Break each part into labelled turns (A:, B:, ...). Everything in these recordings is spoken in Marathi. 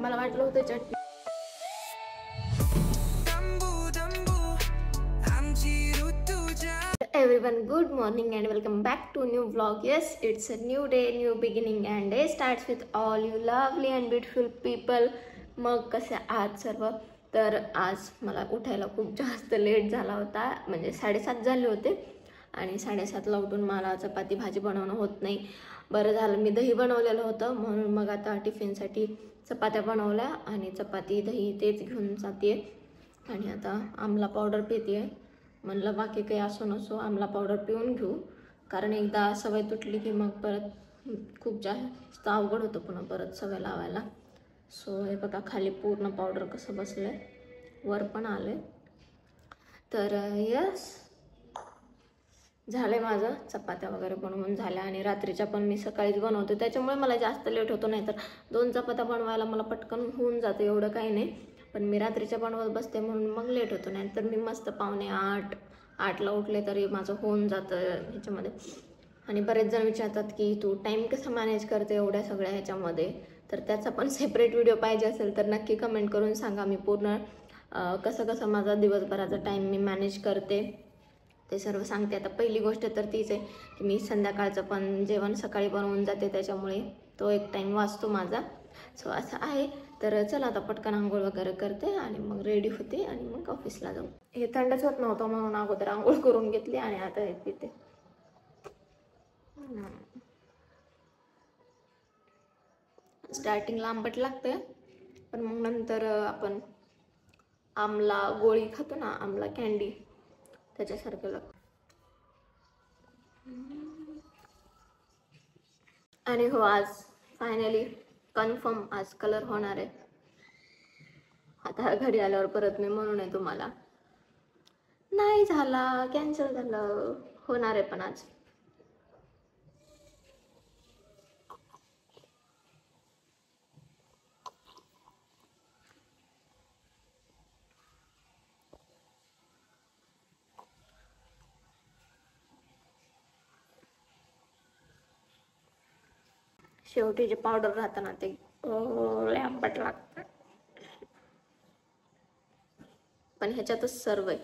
A: मला वाटलं होतं चटणी. Everyone, good morning and welcome back to new vlog. Yes, it's a new day, new beginning and day starts with all you lovely and beautiful people. मग कसे आहात सर्व? तर आज मला उठायला खूप जास्त लेट झाला होता, म्हणजे 7:30 झाले होते आणि 7:30ला उठून मला चपाती भाजी बनवणं होत नाही. बरं झालं मी दही बनवलेलं होतं, म्हणून मग आता टिफिनसाठी चपात्या बनवल्या आणि चपाती दही तेच घेऊन जाते. आणि आता आमला पावडर पिते. म्हणलं बाकी काही असो नसो आमला पावडर पिऊन घेऊ, कारण एकदा सवय तुटली की मग परत खूप जास्त अवघड होतं पुन्हा परत सवय लावायला. सो हे बघा खाली पूर्ण पावडर कसं बसलं आहे, वर पण आले. तर यस झालं माझं, चपात्या वगैरे बनवून झाल्या आणि रात्रीच्या पण मी सकाळीच बनवते, त्याच्यामुळे मला जास्त लेट होतो. नाही तर 2 चपात्या बनवायला मला पटकन होऊन जातं, एवढं काही नाही. पण मी रात्रीच्या बनवत बसते म्हणून मग लेट होतो. नाही तर मी मस्त 7:45ला उठले तरी माझं होऊन जातं ह्याच्यामध्ये. आणि बरेच जण विचारतात की तू टाईम कसं मॅनेज करते एवढ्या सगळ्या ह्याच्यामध्ये, तर त्याचा पण सेपरेट व्हिडिओ पाहिजे असेल तर नक्की कमेंट करून सांगा. मी पूर्ण कसं माझा दिवसभराचा टाईम मी मॅनेज करते ते सर्व सांगते. आता पहिली गोष्ट तर तीच आहे की मी संध्याकाळचं पण जेवण सकाळी बनवून जाते, त्याच्यामुळे तो एक टाईम वाचतो माझा. सो असं आहे. तर चला आता पटकन आंघोळ वगैरे करते आणि मग रेडी होते आणि मग ऑफिसला जाऊ. हे थंडच होत नव्हतं म्हणून अगोदर आंघोळ करून घेतली आणि आता हे पिते. स्टार्टिंगला आंबट लागते, पण मग नंतर आपण आमला गोळी खातो ना, आमला कॅन्डी, त्याच्यासारखं लागतं. आणि हो आज फायनली कन्फर्म आज कलर होणार आहे. आता घरी आल्यावर परत मी म्हणू नये तुम्हाला नाही झाला, कॅन्सल झालं, होणार आहे पण आज. शेवटी जे पावडर राहतं ना ते लय आंबट लागतं, पण ह्याच्यातच सर्व आहे.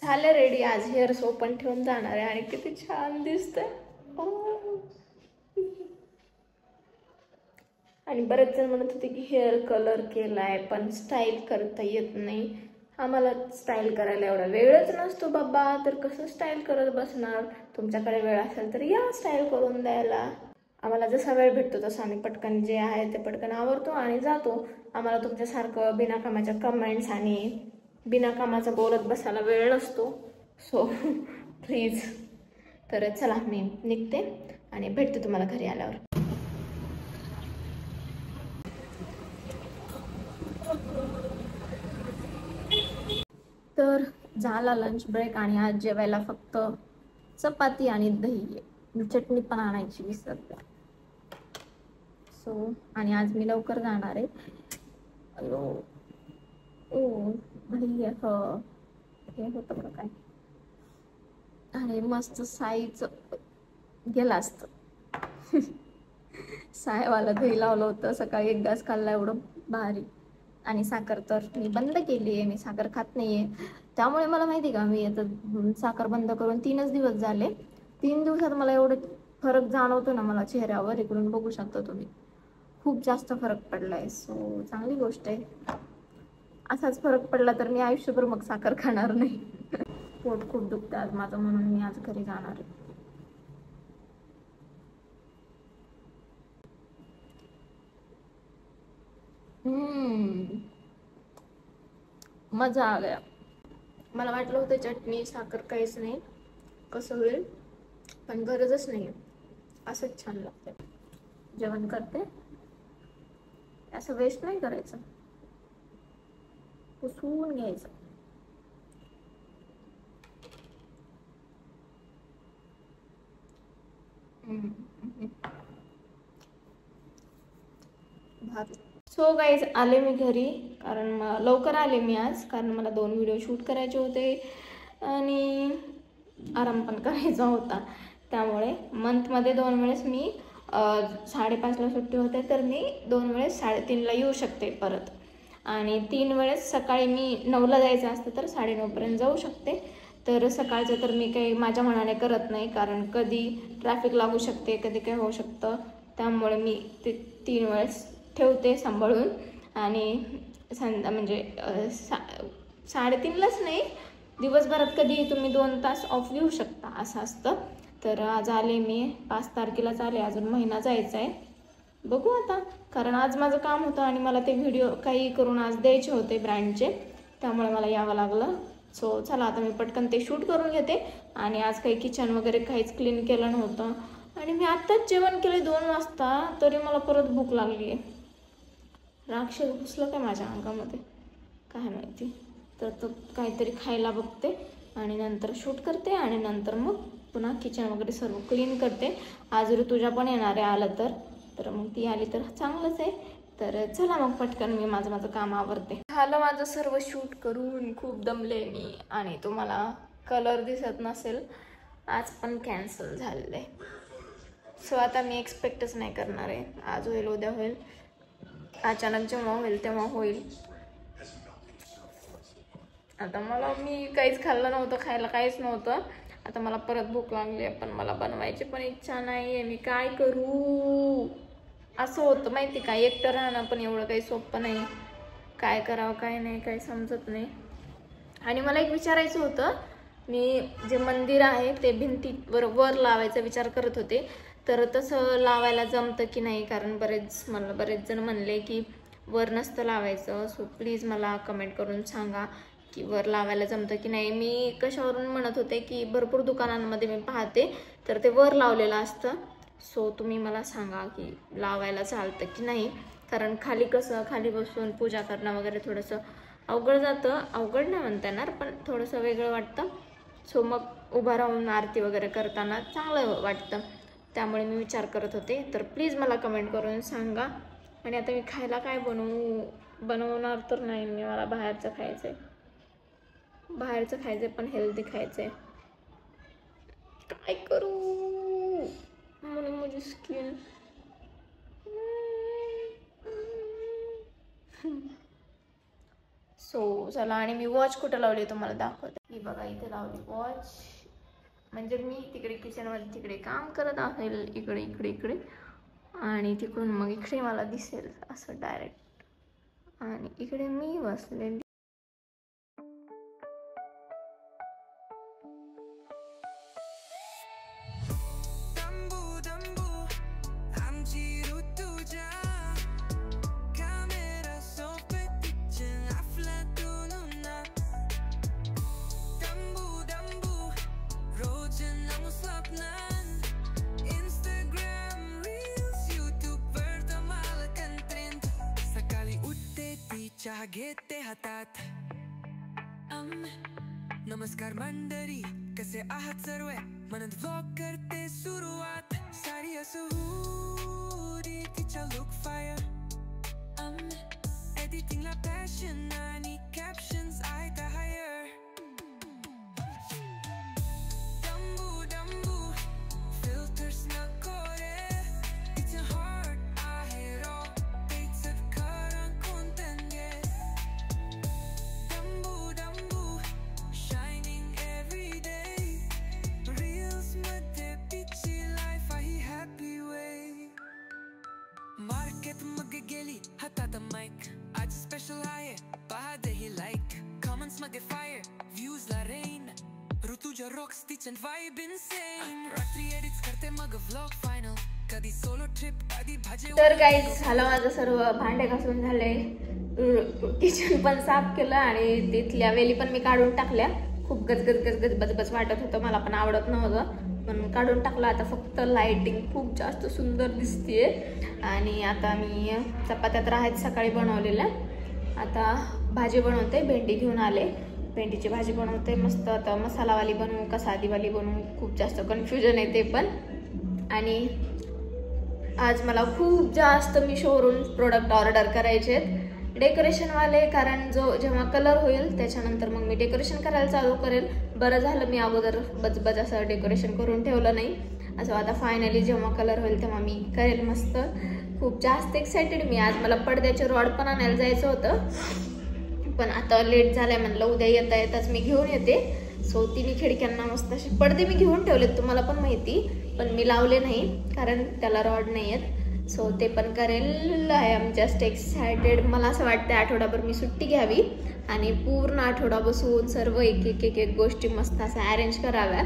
A: झालं रेडी. आज हेअर्स ओपन ठेवून जाणार आहे आणि किती छान दिसतंय. आणि बरेच जण म्हणत होते की हेअर कलर केलाय पण स्टाईल करता येत नाही. आम्हाला स्टाईल करायला एवढा वेळच नसतो बाबा, तर कसं स्टाईल करत बसणार. तुमच्याकडे वेळ असेल तर या स्टाईल करून द्यायला. आम्हाला जसा वेळ भेटतो तसं आम्ही पटकन जे आहे ते पटकन आवरतो आणि जातो. आम्हाला तुमच्यासारखं बिनाकामाच्या कमेंट्स आणि बिनाकामाचं बोलत बसायला वेळ नसतो. So please. तर चला मी निघते आणि भेटते तुम्हाला घरी आल्यावर. तर झाला लंच ब्रेक आणि आज जेवायला फक्त चपाती आणि दही आहे. चटणी पण आणायची विसरते. सो आणि आज मी लवकर जाणार आहे. दही हे होतं बरं काय, आणि मस्त साईचं गेलं असतं. सायवाला दही लावलं होतं सकाळी, 1 ग्लास खाल्ला, एवढं भारी. आणि साखर तर मी बंद केली आहे, मी साखर खात नाही आहे. त्यामुळे मला माहिती का, मी आता साखर बंद करून 3च दिवस झाले. 3 दिवसात मला एवढं फरक जाणवतो ना मला चेहऱ्यावर, इकडून बघू शकता तुम्ही, खूप जास्त फरक पडला आहे. सो चांगली गोष्ट आहे. असाच फरक पडला तर मी आयुष्यभर मग साखर खाणार नाही. पोट खूप दुखतं आज माझं, म्हणून मी आज घरी जाणार आहे. मजा आ गया. मला वाटलं होतं चटणी साखर काहीच नाही, कसं होईल, पण गरजच नाही आहे. असंच छान लागतं. जेवण करते, असं वेस्ट नाही करायचं, पुसून घ्यायचं. सो गाईज आले मी घरी, कारण लवकर आले मी आज, कारण मला 2 व्हिडिओ शूट करायचे होते आणि आराम पण करायचा होता. त्यामुळे मंथमध्ये 2 वेळेस मी 5:30ला सुट्टी होते तर मी 2 वेळेस 3:30ला येऊ शकते परत, आणि 3 वेळेस सकाळी मी 9ला जायचं असतं तर 9:30पर्यंत जाऊ शकते. तर सकाळचं तर मी काही माझ्या मनाने करत नाही, कारण कधी ट्रॅफिक लागू शकते, कधी काय होऊ शकतं. त्यामुळे मी ते 3 वेळेस ठेवते सांभाळून. आणि म्हणजे 3:30लाच नाही, दिवसभरात कधी तुम्ही 2 तास ऑफ घेऊ शकता असं असतं. तर आज आले मी 5 तारखेलाच आले, अजून महिना जायचा आहे. बघू आता, कारण आज माझं काम होतं आणि मला ते व्हिडिओ काही करून आज द्यायचे होते ब्रँडचे, त्यामुळे मला यावं लागलं. सो चला आता मी पटकन ते शूट करून घेते. आणि आज काही किचन वगैरे काहीच क्लीन केलं नव्हतं, आणि मी आत्ताच जेवण केलं 2 वाजता, तरी मला परत भूक लागली आहे. राक्षस घुसलं काय माझ्या अंगामध्ये काय माहिती. तर तो काहीतरी खायला बघते आणि नंतर शूट करते, आणि नंतर मग पुन्हा किचन वगैरे सर्व क्लीन करते. आज ऋतुजा पण येणार आहे आलं तर मग ती आली तर चांगलंच आहे. तर चला मग पटकन मी माझं काम आवरते. झालं माझं सर्व शूट करून, खूप दमले मी, आणि तुम्हाला कलर दिसत नसेल, आज पण कॅन्सल झालेलं आहे. सो आता मी एक्सपेक्टच नाही करणार आहे आज होईल उद्या होईल, अचानक जेव्हा होईल तेव्हा होईल. आता मी काहीच खाल्लं नव्हतं, खायला काहीच नव्हतं. आता मला परत भूक लागली आहे, पण मला बनवायची पण इच्छा नाही आहे. मी काय करू असं होतं माहिती का. एकटं राहणं पण एवढं काही सोपं नाही, काय करावं काय नाही काही समजत नाही. आणि मला एक विचारायचं होतं, मी जे मंदिर आहे ते भिंतीवर वर लावायचा विचार करत होते, तर तसं लावायला जमतं की नाही, कारण बरेच जण म्हणले की वर नसतं लावायचं. सो प्लीज मला कमेंट करून सांगा की वर लावायला जमतं की नाही. मी कशावरून म्हणत होते की भरपूर दुकानांमध्ये मी पाहते तर ते वर लावलेलं असतं. सो तुम्ही मला सांगा की लावायला चालतं की नाही, कारण खाली बसून पूजा करणं वगैरे थोडंसं अवघड जातं. अवघड नाही म्हणता येणार, पण थोडंसं वेगळं वाटतं. सो मग उभा राहून आरती वगैरे करताना चांगलं वाटतं, त्यामुळे मी विचार करत होते. तर प्लीज मला कमेंट करून सांगा. आणि आता मी खायला काय बनवणार तर नाही मी, मला बाहेरचं खायचं आहे पण हेल्दी खायचं आहे. काय करू म्हणून माझी स्किन सो चला. आणि मी वॉच कुठं लावली तुम्हाला दाखवते. ही बघा इथे लावली वॉच, म्हणजे मी तिकडे किचनमध्ये तिकडे काम करत असेल इकडे आणि तिकडून मग इकडे मला दिसेल असं डायरेक्ट, आणि इकडे मी बसलेली.
B: चहा घेते हातात, नमस्कार मंडळी, कसे आहात सर्व, म्हणत व्लॉग करते सुरुवात. साडी असं हुडी, तिच्या लुक फायर, एडिटिंगला पॅशन आणि कॅप्शन्स आहेत हायर. डंबू फिल्टर्स नको रे, तिचं हार्ट आहे रॉ, तेच खरं content आहे. डंबू shining every day, reels मध्ये तिची लाईफ आहे हॅपी वे. मार्केट मध्ये गेली हातात माईक, आज स्पेशल आहे पहा दे ही लाईक. कमेंट्स मध्ये फायर, व्ह्यूज ला रेन, ऋतुजा रॉक्स तिचं वाइब इनसेन. रात्री एडिट्स करते मग व्लॉग फायनल, कधी सोलो ट्रिप कधी भाजी.
A: तर गाईज झालं माझं सर्व, भांडे घासून झाले, किचन पण साफ केलं, आणि तिथल्या वेली पण मी काढून टाकल्या. खूप गजगज बजबज वाटत होतं, मला पण आवडत नव्हतं पण काढून टाकलं. आता फक्त लाइटिंग खूप जास्त सुंदर दिसतीये. आणि आता मी चपात्या तर आहेत सकाळी बनवलेल्या, आता भाजी बनवते. भेंडी घेऊन आले, भेंडीची भाजी बनवते मस्त. आता मसालावाली बनवू का साधीवाली बनवू, खूप जास्त कन्फ्युजन आहे ते पण. आणि आज मला खूप जास्त मिशोवरून प्रोडक्ट ऑर्डर करायचे आहेत डेकोरेशनवाले, कारण जेव्हा कलर होईल त्याच्यानंतर मग मी डेकोरेशन करायला चालू करेल. बरं झालं मी अगोदर बजबज असं डेकोरेशन करून ठेवलं नाही, असं आता फायनली जेव्हा कलर होईल तेव्हा मी करेल मस्त. खूप जास्त एक्सायटेड मी. आज मला पडद्याचे रॉड पण आणायला जायचं होतं, पण आता लेट झालंय म्हणलं उद्या येता येताच मी घेऊन येते. सो तिन्ही खिडक्यांना मस्त असे पडदे मी घेऊन ठेवलेत, तुम्हाला पण माहिती, पण मी लावले नाही कारण त्याला रॉड नाही आहेत. सो ते पण करेल. I am just excited. मला असं वाटतं आठवडाभर मी सुट्टी घ्यावी आणि पूर्ण आठवडा बसून सर्व एक गोष्टी मस्त असं अरेंज कराव्या,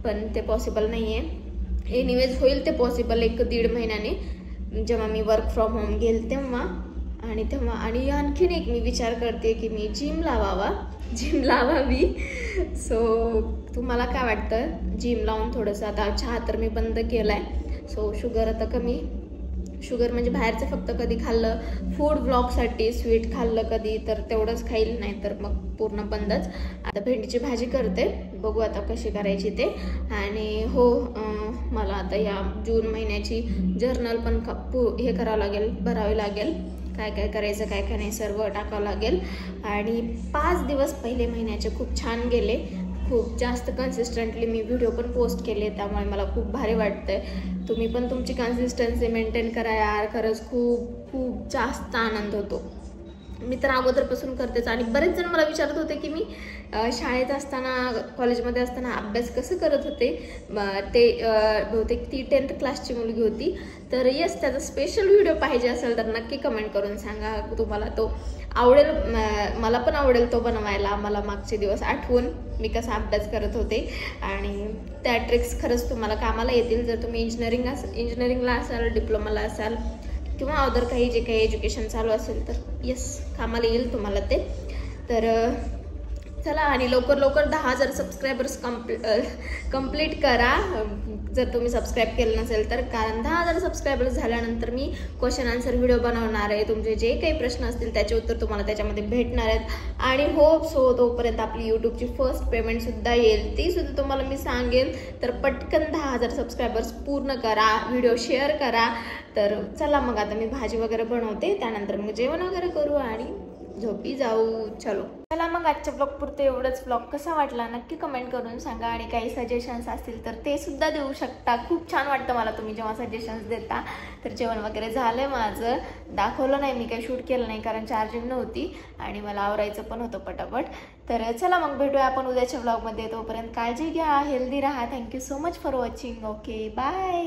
A: पण ते पॉसिबल नाही आहे. एनिवेज होईल ते पॉसिबल 1-1.5 महिन्याने जेव्हा मी वर्क फ्रॉम होम घेईल तेव्हा. आणि आणखीन एक मी विचार करते की मी जिम लावावी. सो तुम्हाला काय वाटतं? जिम लावून थोडंसं, आता चहा तर मी बंद केला आहे. सो शुगर आता कमी, शुगर म्हणजे बाहेरचं फक्त कधी खाल्लं फूड ब्लॉगसाठी, स्वीट खाल्लं कधी तर तेवढंच खाईल, नाही तर मग पूर्ण बंदच. आता भेंडीची भाजी करते, बघू आता कशी करायची ते. आणि हो, मला आता या जून महिन्याची जर्नल पण हे करावं लागेल, भरावी लागेल. काय काय करायचं काय काय नाही सर्व टाकावं लागेल. आणि 5 दिवस पहिले महिन्याचे खूप छान गेले. खूप जास्त कन्सिस्टंटली मी व्हिडिओ पण पोस्ट केले, त्यामुळे मला खूप भारी वाटतंय. तुम्ही पण तुमची कन्सिस्टन्सी मेंटेन करा यार. खरंच खूप खूप जास्त आनंद होतो. मी तर अगोदरपासून करतेच. आणि बरेच जण मला विचारत होते की मी शाळेत असताना, कॉलेजमध्ये असताना अभ्यास कसं करत होते. ते बहुतेक ती 10th क्लासची मुलगी होती. तर येस, त्याचा स्पेशल व्हिडिओ पाहिजे असेल तर नक्की कमेंट करून सांगा. तुम्हाला तो आवडेल, मला पण आवडेल तो बनवायला. मला मागचे दिवस आठवून मी कसा अभ्यास करत होते, आणि त्या ट्रिक्स खरंच तुम्हाला कामाला येतील जर तुम्ही इंजिनिअरिंगला असाल, डिप्लोमाला असाल किंवा अदर काही जे काही एज्युकेशन चालू असेल तर येस, कामाला येईल तुम्हाला ते. तर चला, आणि लवकर 10,000 सबस्क्रायबर्स कंप्लीट करा जर तुम्ही सबस्क्राईब केलं नसेल तर. कारण 10,000 सबस्क्रायबर्स झाल्यानंतर मी क्वेश्चन आन्सर व्हिडिओ बनवणार आहे. तुमचे जे काही प्रश्न असतील त्याचे उत्तर तुम्हाला त्याच्यामध्ये भेटणार आहेत. आणि सो तोपर्यंत आपली यूट्यूबची फर्स्ट पेमेंटसुद्धा येईल, ती सुद्धा तुम्हाला मी सांगेल. तर पटकन 10,000 सबस्क्रायबर्स पूर्ण करा, व्हिडिओ शेअर करा. तर चला मग आता मी भाजी वगैरे बनवते, त्यानंतर मग जेवण वगैरे करू आणि झोपी जाऊ. चला मग आजच्या ब्लॉग पुरते एवढंच. ब्लॉग कसा वाटला नक्की कमेंट करून सांगा. आणि काही सजेशन्स असतील तर ते सुद्धा देऊ शकता. खूप छान वाटतं मला तुम्ही जेव्हा सजेशन्स देता. तर जेवण वगैरे झालं माझं, दाखवलं नाही मी, काही शूट केलं नाही कारण चार्जिंग नव्हती आणि मला आवरायचं पण होतं पटापट. तर चला मग भेटूया आपण उद्याच्या ब्लॉगमध्ये. तोपर्यंत काळजी घ्या, हेल्दी राहा. Thank you so much for watching. Okay, bye.